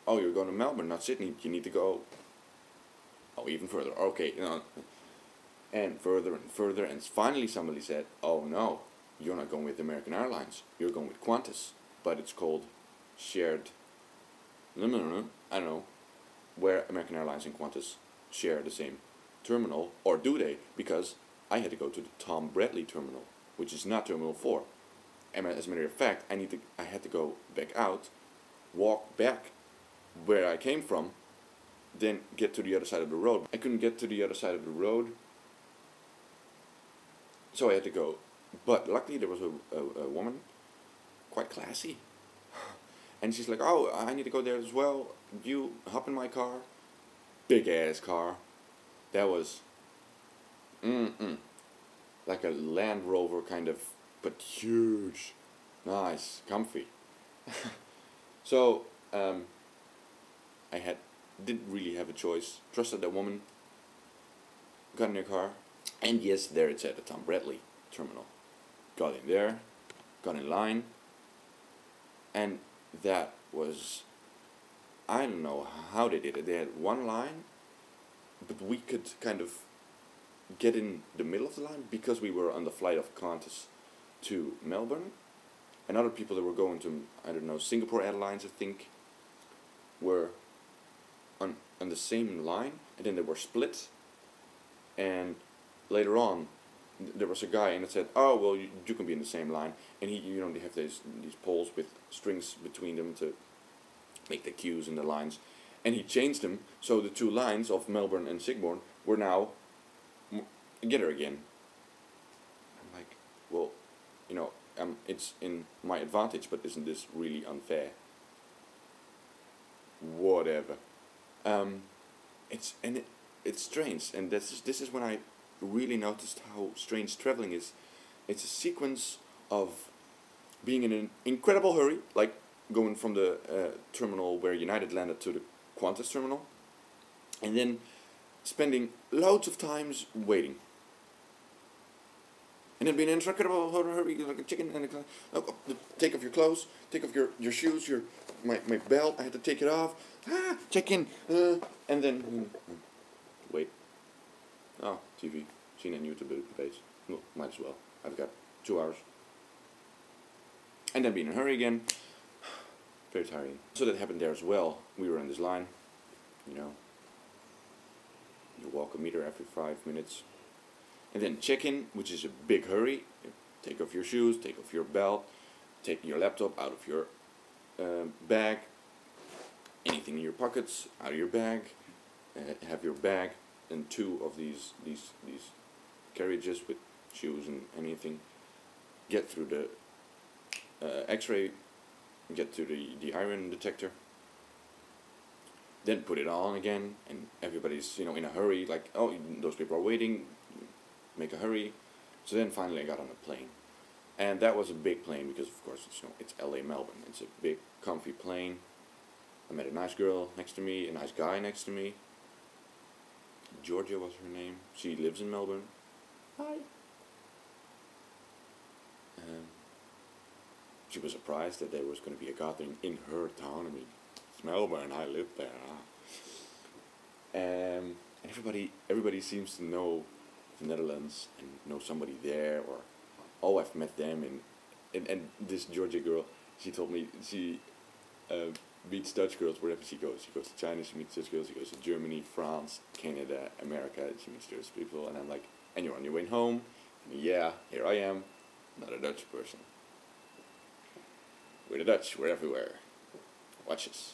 oh, you're going to Melbourne, not Sydney. You need to go, oh, even further. Okay, you know, and further, and finally somebody said, oh no, you're not going with American Airlines. You're going with Qantas, but it's called shared. No. I don't know where American Airlines and Qantas share the same terminal, or do they? Because I had to go to the Tom Bradley terminal, which is not Terminal 4. And as a matter of fact, I had to go back out, walk back where I came from, then get to the other side of the road. I couldn't get to the other side of the road, so I had to go. But luckily there was a woman, quite classy, and she's like, oh, I need to go there as well. You hop in my car. Big ass car. That was like a Land Rover kind of, but huge, nice, comfy. So I didn't really have a choice. Trusted that woman. Got in her car, and yes, there it's at the Tom Bradley terminal. Got in there, got in line, and that was, I don't know how they did it. They had one line, but we could kind of get in the middle of the line because we were on the flight of Qantas to Melbourne, and other people that were going to, I don't know, Singapore Airlines, I think, were on the same line, and then they were split, and later on there was a guy and it said, oh well, you can be in the same line, and they have these poles with strings between them to make the queues and the lines, and he changed them so the two lines of Melbourne and Sigbourne were now together again. I'm like, well, it's in my advantage, but isn't this really unfair? Whatever. It's strange, and this is when I really noticed how strange traveling is. It's a sequence of being in an incredible hurry, like going from the terminal where United landed to the Qantas terminal, and then spending loads of times waiting. And then being in an incredible hurry, like a chicken, and take off your clothes, take off your shoes, my belt, I had to take it off, check in, and then wait. Oh, TV, seen on YouTube debates. Well, might as well. I've got 2 hours. And then be in a hurry again. Very tiring. So that happened there as well. We were in this line, you walk a meter every 5 minutes. And then check-in, which is a big hurry. Take off your shoes, take off your belt, take your laptop out of your bag, anything in your pockets, out of your bag, have your bag and 2 of these carriages with shoes and anything, get through the x-ray, get to the iron detector, then put it on again, and everybody's in a hurry, like, oh, those people are waiting, make a hurry. So then finally I got on a plane, and that was a big plane because of course it's LA Melbourne. It's a big comfy plane. I met a nice girl next to me, a nice guy next to me. Georgia was her name. She lives in Melbourne. Hi. She was surprised that there was going to be a gathering in her town. I mean, it's Melbourne, I live there. And everybody seems to know the Netherlands and know somebody there, or oh, I've met them. And this Georgia girl, she told me she meets Dutch girls wherever she goes. She goes to China, she meets Dutch girls. She goes to Germany, France, Canada, America. She meets those people, and I'm like, and you're on your way home? And yeah, here I am, not a Dutch person. We're the Dutch, we're everywhere. Watch us.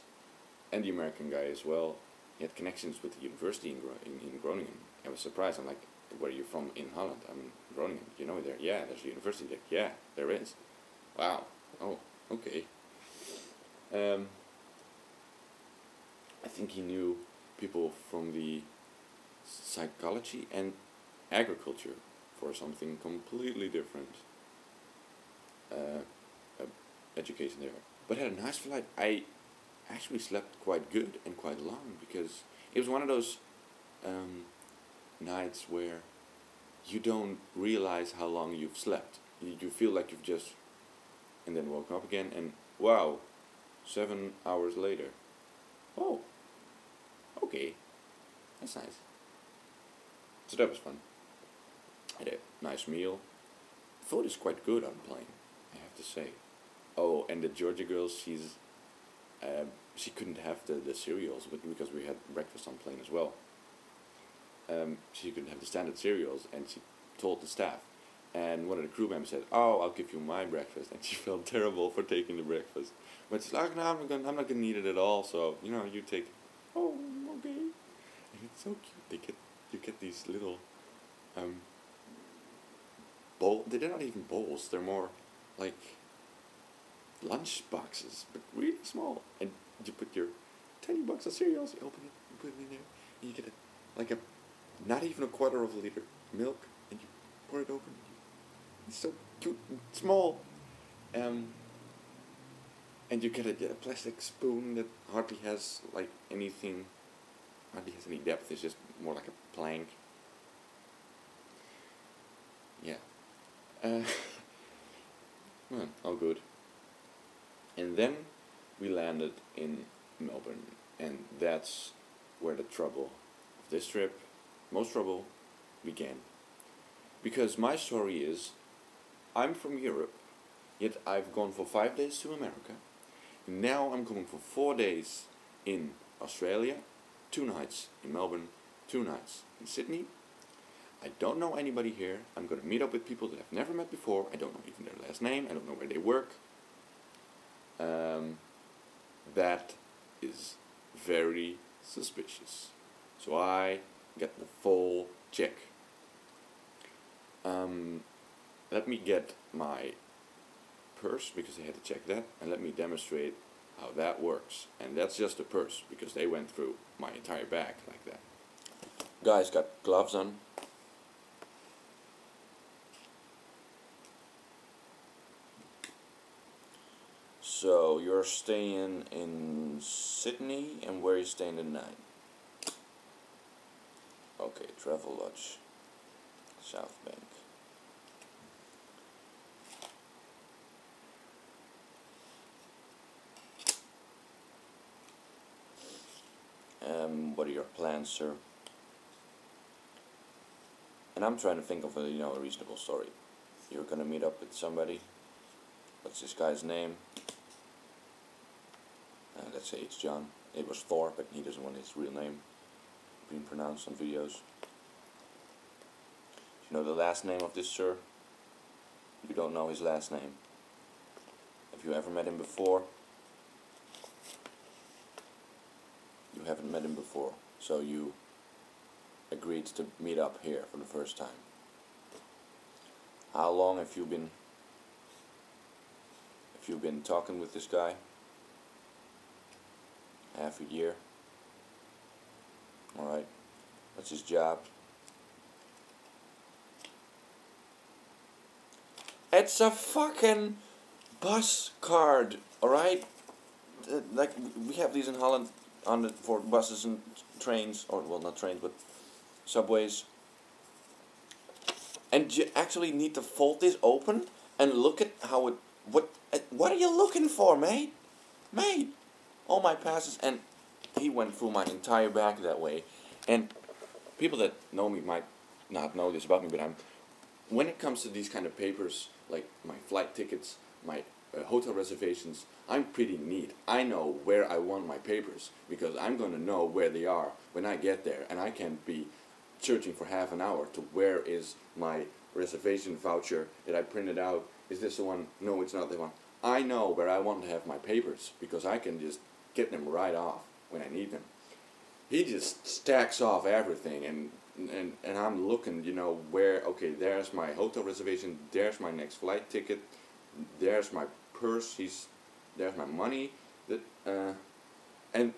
And the American guy as well. He had connections with the university in Groningen. I was surprised. I'm like, where are you from in Holland? I'm in Groningen. You know there? Yeah, there's a university there. Yeah, there is. Wow. Oh, okay. I think he knew people from the psychology and agriculture for something completely different. Education there. But had a nice flight. I actually slept quite good and quite long because it was one of those nights where you don't realize how long you've slept. You feel like you've just, and then woke up again, and wow, 7 hours later. Oh, okay, that's nice. So that was fun. Had a nice meal. Food is quite good on plane, I have to say. Oh, and the Georgia girl, she couldn't have the cereals because we had breakfast on plane as well. She couldn't have the standard cereals, and she told the staff. And one of the crew members said, "Oh, I'll give you my breakfast," and she felt terrible for taking the breakfast. But she's like, "No, I'm not gonna eat it at all. So you take it." Oh, okay. And it's so cute. You get these little um bowl. They're not even bowls. They're more like lunch boxes, but really small. And you put your tiny box of cereals. You open it, you put it in there, and you get like a not even a quarter of a liter milk, and you pour it open. It's so cute and small. And you get a plastic spoon that hardly has like anything, hardly has any depth. It's just more like a plank. Yeah. Well, all good. And then we landed in Melbourne, and that's where the trouble of this trip, most trouble, began. Because my story is, I'm from Europe, yet I've gone for 5 days to America. Now I'm coming for 4 days in Australia, 2 nights in Melbourne, 2 nights in Sydney. I don't know anybody here. I'm going to meet up with people that I've never met before. I don't know even their last name. I don't know where they work. That is very suspicious. So I get the full check. Let me get my purse, because they had to check that, and let me demonstrate how that works. And that's just the purse, because they went through my entire bag like that. Guys got gloves on. So you're staying in Sydney, and where are you staying tonight? Okay, Travel Lodge, South Bank. What are your plans, sir? And I'm trying to think of a reasonable story. You're gonna meet up with somebody. What's this guy's name? Let's say it's John. It was Thor, but he doesn't want his real name being pronounced on videos. You know the last name of this sir? You don't know his last name. Have you ever met him before? You haven't met him before, so you agreed to meet up here for the first time. How long have you been talking with this guy? Half a year. Alright. What's his job? It's a fucking bus card, alright? Like we have these in Holland for buses and trains, or well, not trains, but subways. And you actually need to fold this open and look at how it. What are you looking for, mate? Mate, all my passes, and he went through my entire bag that way. And people that know me might not know this about me, but when it comes to these kind of papers, like my flight tickets, my hotel reservations, I'm pretty neat. I know where I want my papers, because I'm going to know where they are when I get there, and I can't be searching for half an hour to where is my reservation voucher that I printed out. Is this the one? No, it's not the one. I know where I want to have my papers, because I can just get them right off when I need them. He just stacks off everything, and I'm looking, where, okay, there's my hotel reservation, there's my next flight ticket, there's my purse, there's my money, and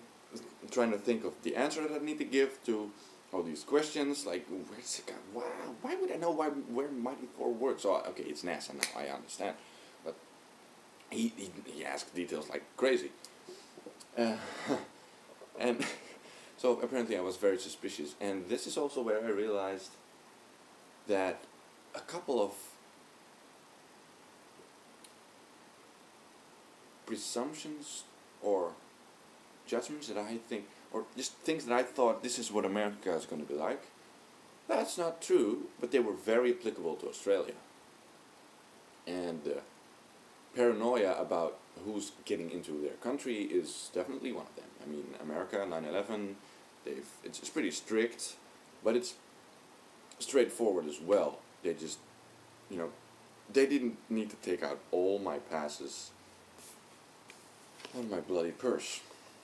trying to think of the answer that I need to give to all these questions, like, where's the guy? Wow, why would I know where Mighty Thor works? So, okay, it's NASA now, I understand, but he asked details like crazy. And so apparently I was very suspicious, and this is also where I realized that a couple of presumptions or judgments that I think, or just things that I thought this is what America is going to be like. That's not true, but they were very applicable to Australia. And paranoia about who's getting into their country is definitely one of them. I mean, America, 9/11, it's pretty strict, but it's straightforward as well. They just, you know, they didn't need to take out all my passes on my bloody purse.